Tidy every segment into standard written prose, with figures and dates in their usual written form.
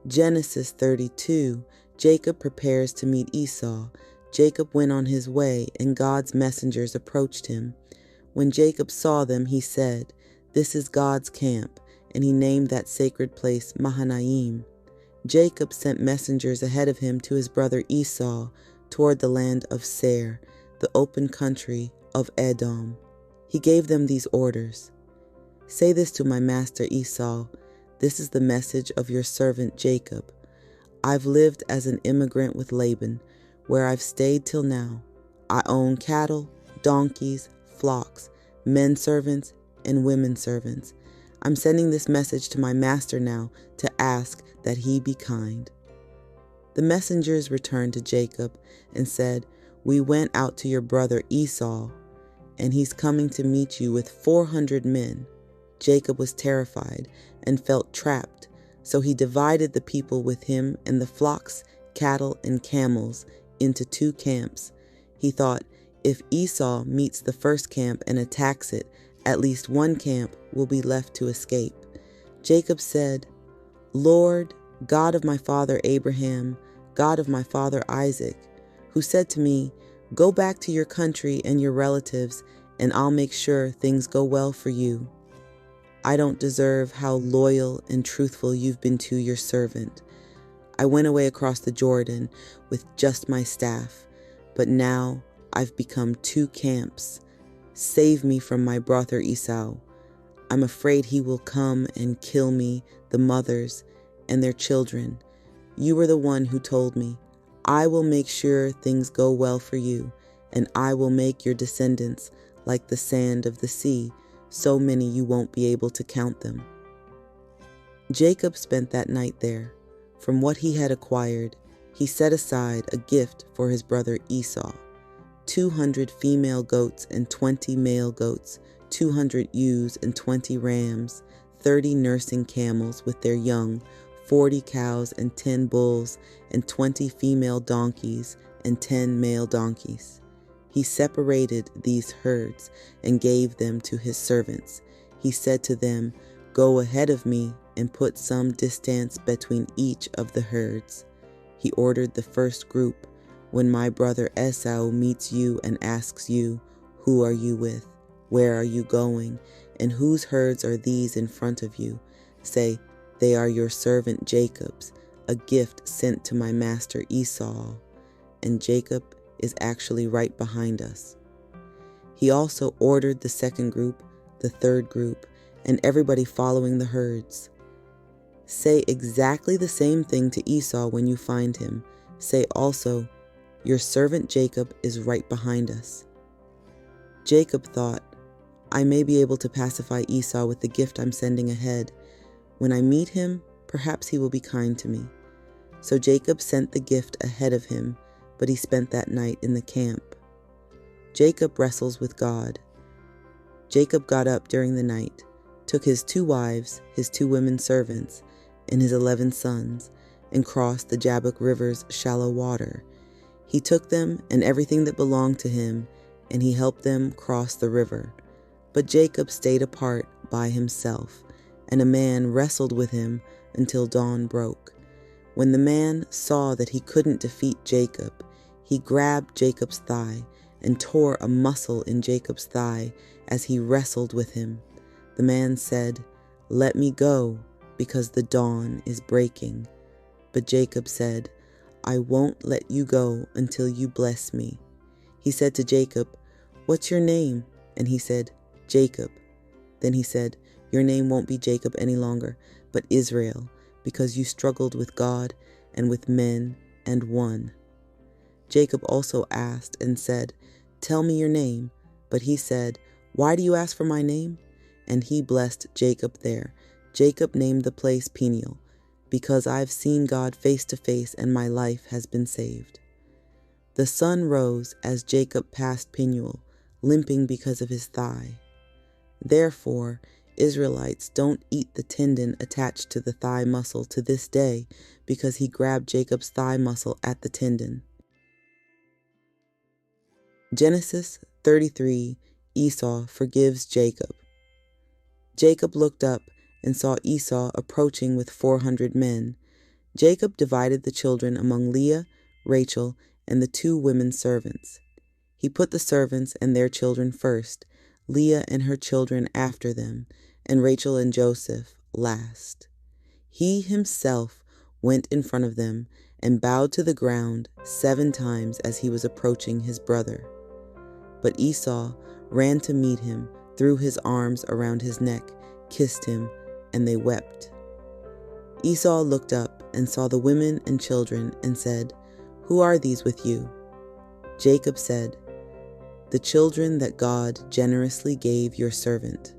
Genesis 32, Jacob prepares to meet Esau. Jacob went on his way, and God's messengers approached him. When Jacob saw them, he said, "This is God's camp," and he named that sacred place Mahanaim. Jacob sent messengers ahead of him to his brother Esau toward the land of Seir, the open country of Edom. He gave them these orders. "Say this to my master Esau. This is the message of your servant Jacob. I've lived as an immigrant with Laban, where I've stayed till now. I own cattle, donkeys, flocks, men servants, and women servants. I'm sending this message to my master now to ask that he be kind." The messengers returned to Jacob and said, "We went out to your brother Esau, and he's coming to meet you with 400 men. Jacob was terrified and felt trapped, so he divided the people with him and the flocks, cattle, and camels into 2 camps. He thought, if Esau meets the first camp and attacks it, at least 1 camp will be left to escape. Jacob said, "Lord, God of my father Abraham, God of my father Isaac, who said to me, 'Go back to your country and your relatives, and I'll make sure things go well for you.' I don't deserve how loyal and truthful you've been to your servant. I went away across the Jordan with just my staff, but now I've become 2 camps. Save me from my brother Esau. I'm afraid he will come and kill me, the mothers, and their children. You were the one who told me, 'I will make sure things go well for you, and I will make your descendants like the sand of the sea, so many you won't be able to count them.'" Jacob spent that night there. From what he had acquired, he set aside a gift for his brother Esau: 200 female goats and 20 male goats, 200 ewes and 20 rams, 30 nursing camels with their young, 40 cows and 10 bulls, and 20 female donkeys and 10 male donkeys. He separated these herds and gave them to his servants. He said to them, "Go ahead of me and put some distance between each of the herds." He ordered the first group, "When my brother Esau meets you and asks you, 'Who are you with? Where are you going? And whose herds are these in front of you?' say, 'They are your servant Jacob's, a gift sent to my master Esau.' And Jacob is actually right behind us." He also ordered the second group, the third group, and everybody following the herds. "Say exactly the same thing to Esau when you find him. Say also, 'Your servant Jacob is right behind us.'" Jacob thought, "I may be able to pacify Esau with the gift I'm sending ahead. When I meet him, perhaps he will be kind to me." So Jacob sent the gift ahead of him, but he spent that night in the camp. Jacob wrestles with God. Jacob got up during the night, took his 2 wives, his 2 women servants, and his 11 sons, and crossed the Jabbok River's shallow water. He took them and everything that belonged to him, and he helped them cross the river. But Jacob stayed apart by himself, and a man wrestled with him until dawn broke. When the man saw that he couldn't defeat Jacob, he grabbed Jacob's thigh and tore a muscle in Jacob's thigh as he wrestled with him. The man said, "Let me go, because the dawn is breaking." But Jacob said, "I won't let you go until you bless me." He said to Jacob, "What's your name?" And he said, "Jacob." Then he said, "Your name won't be Jacob any longer, but Israel, because you struggled with God and with men and won." Jacob also asked and said, "Tell me your name." But he said, "Why do you ask for my name?" And he blessed Jacob there. Jacob named the place Peniel, because I've seen God face to face and my life has been saved. The sun rose as Jacob passed Peniel, limping because of his thigh. Therefore, Israelites don't eat the tendon attached to the thigh muscle to this day, because he grabbed Jacob's thigh muscle at the tendon. Genesis 33, Esau forgives Jacob. Jacob looked up and saw Esau approaching with 400 men. Jacob divided the children among Leah, Rachel, and the 2 women servants. He put the servants and their children first, Leah and her children after them, and Rachel and Joseph last. He himself went in front of them and bowed to the ground 7 times as he was approaching his brother. But Esau ran to meet him, threw his arms around his neck, kissed him, and they wept. Esau looked up and saw the women and children and said, "Who are these with you?" Jacob said, "The children that God generously gave your servant."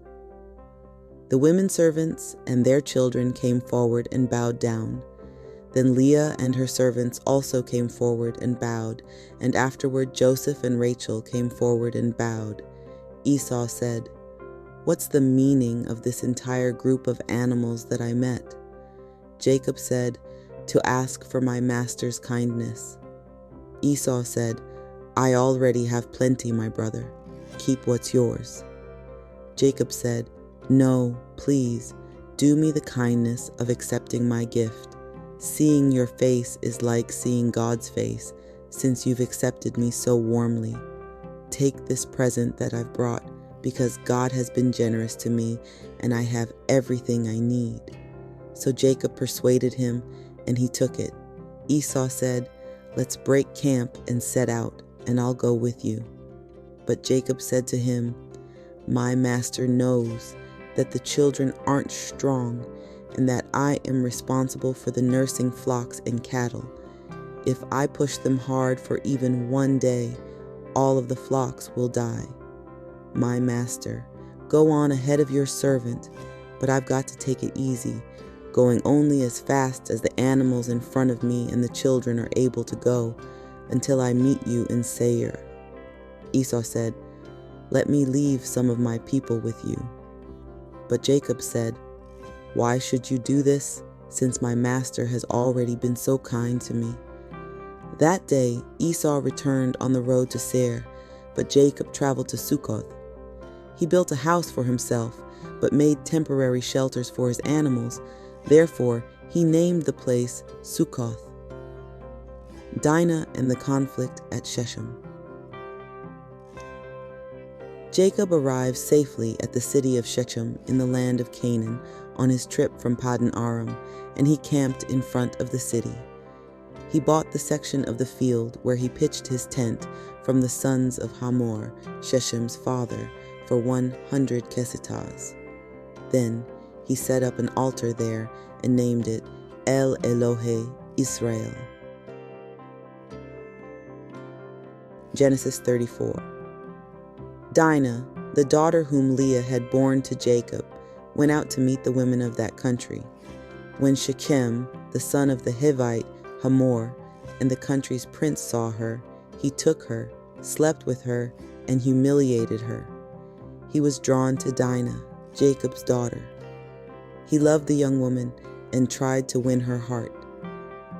The women servants and their children came forward and bowed down. Then Leah and her servants also came forward and bowed, and afterward Joseph and Rachel came forward and bowed. Esau said, "What's the meaning of this entire group of animals that I met?" Jacob said, "To ask for my master's kindness." Esau said, "I already have plenty, my brother. Keep what's yours." Jacob said, "No, please, do me the kindness of accepting my gift. Seeing your face is like seeing God's face, since you've accepted me so warmly. Take this present that I've brought, because God has been generous to me, and I have everything I need." So Jacob persuaded him, and he took it. Esau said, "Let's break camp and set out, and I'll go with you." But Jacob said to him, "My master knows that the children aren't strong, and that I am responsible for the nursing flocks and cattle. If I push them hard for even one day, all of the flocks will die. My master, go on ahead of your servant, but I've got to take it easy, going only as fast as the animals in front of me and the children are able to go, until I meet you in Seir." Esau said, "Let me leave some of my people with you." But Jacob said, "Why should you do this, since my master has already been so kind to me?" That day Esau returned on the road to Seir, but Jacob traveled to Succoth. He built a house for himself, but made temporary shelters for his animals. Therefore he named the place Succoth. Dinah and the conflict at Shechem. Jacob arrived safely at the city of Shechem in the land of Canaan on his trip from Paddan Aram, and he camped in front of the city. He bought the section of the field where he pitched his tent from the sons of Hamor, Shechem's father, for 100 kesitahs. Then he set up an altar there and named it El Elohe Israel. Genesis 34. Dinah, the daughter whom Leah had borne to Jacob, went out to meet the women of that country. When Shechem, the son of the Hivite Hamor, and the country's prince saw her, he took her, slept with her, and humiliated her. He was drawn to Dinah, Jacob's daughter. He loved the young woman and tried to win her heart.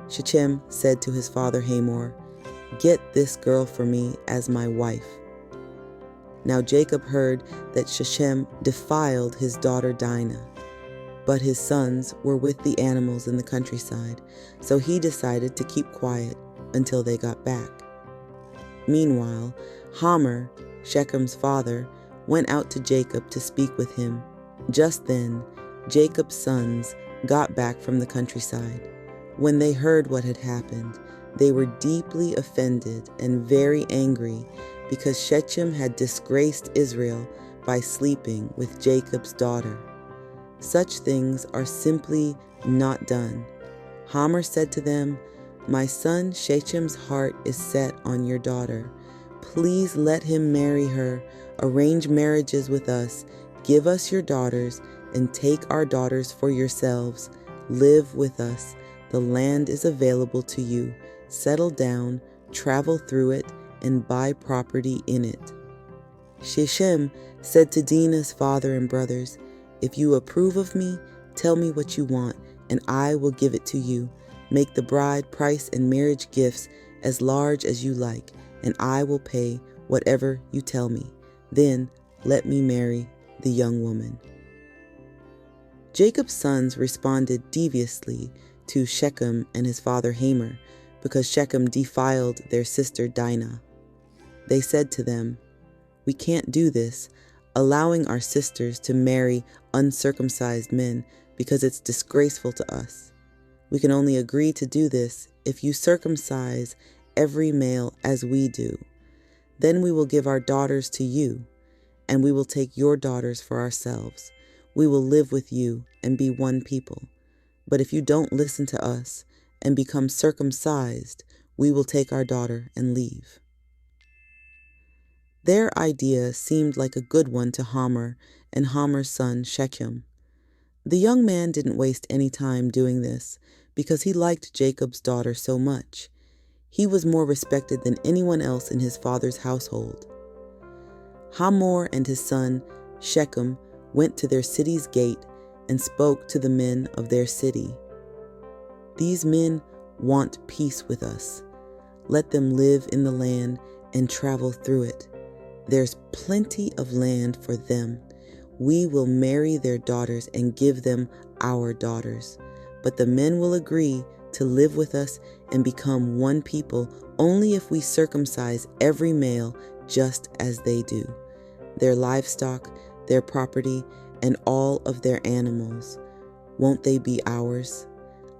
Shechem said to his father Hamor, "Get this girl for me as my wife." Now Jacob heard that Shechem defiled his daughter Dinah, but his sons were with the animals in the countryside, so he decided to keep quiet until they got back. Meanwhile, Hamor, Shechem's father, went out to Jacob to speak with him. Just then, Jacob's sons got back from the countryside. When they heard what had happened, they were deeply offended and very angry because Shechem had disgraced Israel by sleeping with Jacob's daughter. Such things are simply not done. Hamor said to them, "My son Shechem's heart is set on your daughter. Please let him marry her, arrange marriages with us, give us your daughters, and take our daughters for yourselves. Live with us. The land is available to you. Settle down, travel through it, and buy property in it." Shechem said to Dinah's father and brothers, "If you approve of me, tell me what you want, and I will give it to you. Make the bride price and marriage gifts as large as you like, and I will pay whatever you tell me. Then let me marry the young woman." Jacob's sons responded deviously to Shechem and his father Hamor, because Shechem defiled their sister Dinah. They said to them, "We can't do this, allowing our sisters to marry uncircumcised men, because it's disgraceful to us. We can only agree to do this if you circumcise every male as we do. Then we will give our daughters to you, and we will take your daughters for ourselves. We will live with you and be one people. But if you don't listen to us and become circumcised, we will take our daughter and leave." Their idea seemed like a good one to Hamor and Hamor's son Shechem. The young man didn't waste any time doing this because he liked Jacob's daughter so much. He was more respected than anyone else in his father's household. Hamor and his son Shechem went to their city's gate and spoke to the men of their city. "These men want peace with us. Let them live in the land and travel through it. There's plenty of land for them. We will marry their daughters and give them our daughters. But the men will agree to live with us and become one people only if we circumcise every male just as they do. Their livestock, their property, and all of their animals. Won't they be ours?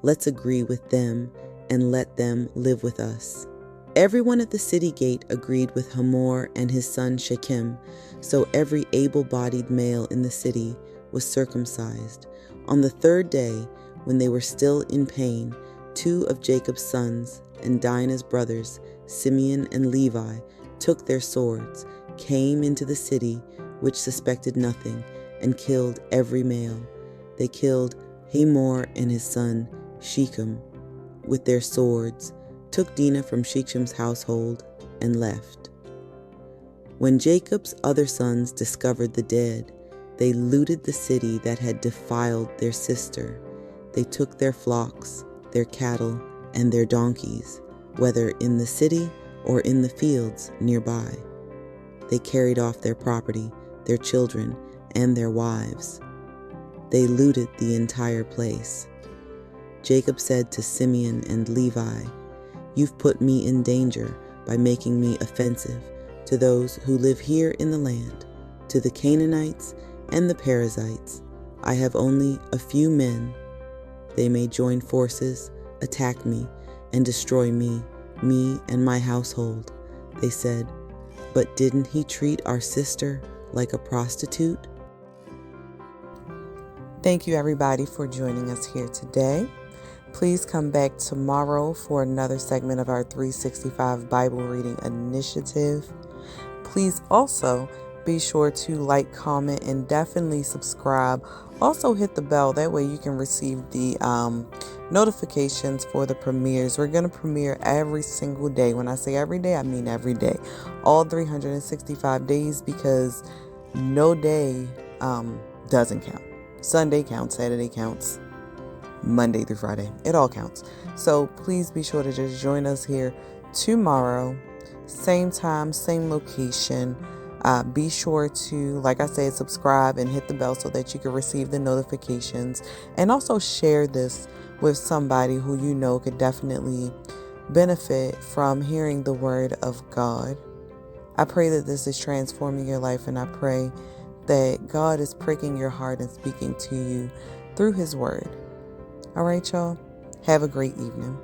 Let's agree with them and let them live with us." Everyone at the city gate agreed with Hamor and his son Shechem, so every able-bodied male in the city was circumcised. On the third day, when they were still in pain, 2 of Jacob's sons and Dinah's brothers, Simeon and Levi, took their swords, came into the city, which suspected nothing, and killed every male. They killed Hamor and his son Shechem with their swords, took Dinah from Shechem's household, and left. When Jacob's other sons discovered the dead, they looted the city that had defiled their sister. They took their flocks, their cattle, and their donkeys, whether in the city or in the fields nearby. They carried off their property, their children, and their wives. They looted the entire place. Jacob said to Simeon and Levi, "You've put me in danger by making me offensive to those who live here in the land, to the Canaanites and the Perizzites. I have only a few men. They may join forces, attack me, and destroy me and my household." They said, "But didn't he treat our sister like a prostitute?" Thank you, everybody, for joining us here today. Please come back tomorrow for another segment of our 365 Bible Reading Initiative. Please also be sure to like, comment, and definitely subscribe. Also hit the bell. That way you can receive the notifications for the premieres. We're going to premiere every single day. When I say every day, I mean every day. All 365 days, because no day doesn't count. Sunday counts, Saturday counts, Monday through Friday. It all counts. So please be sure to just join us here tomorrow. Same time, same location. Be sure to, like I said, subscribe and hit the bell so that you can receive the notifications. And also share this with somebody who you know could definitely benefit from hearing the word of God. I pray that this is transforming your life, and I pray that God is pricking your heart and speaking to you through his word. All right, y'all. Have a great evening.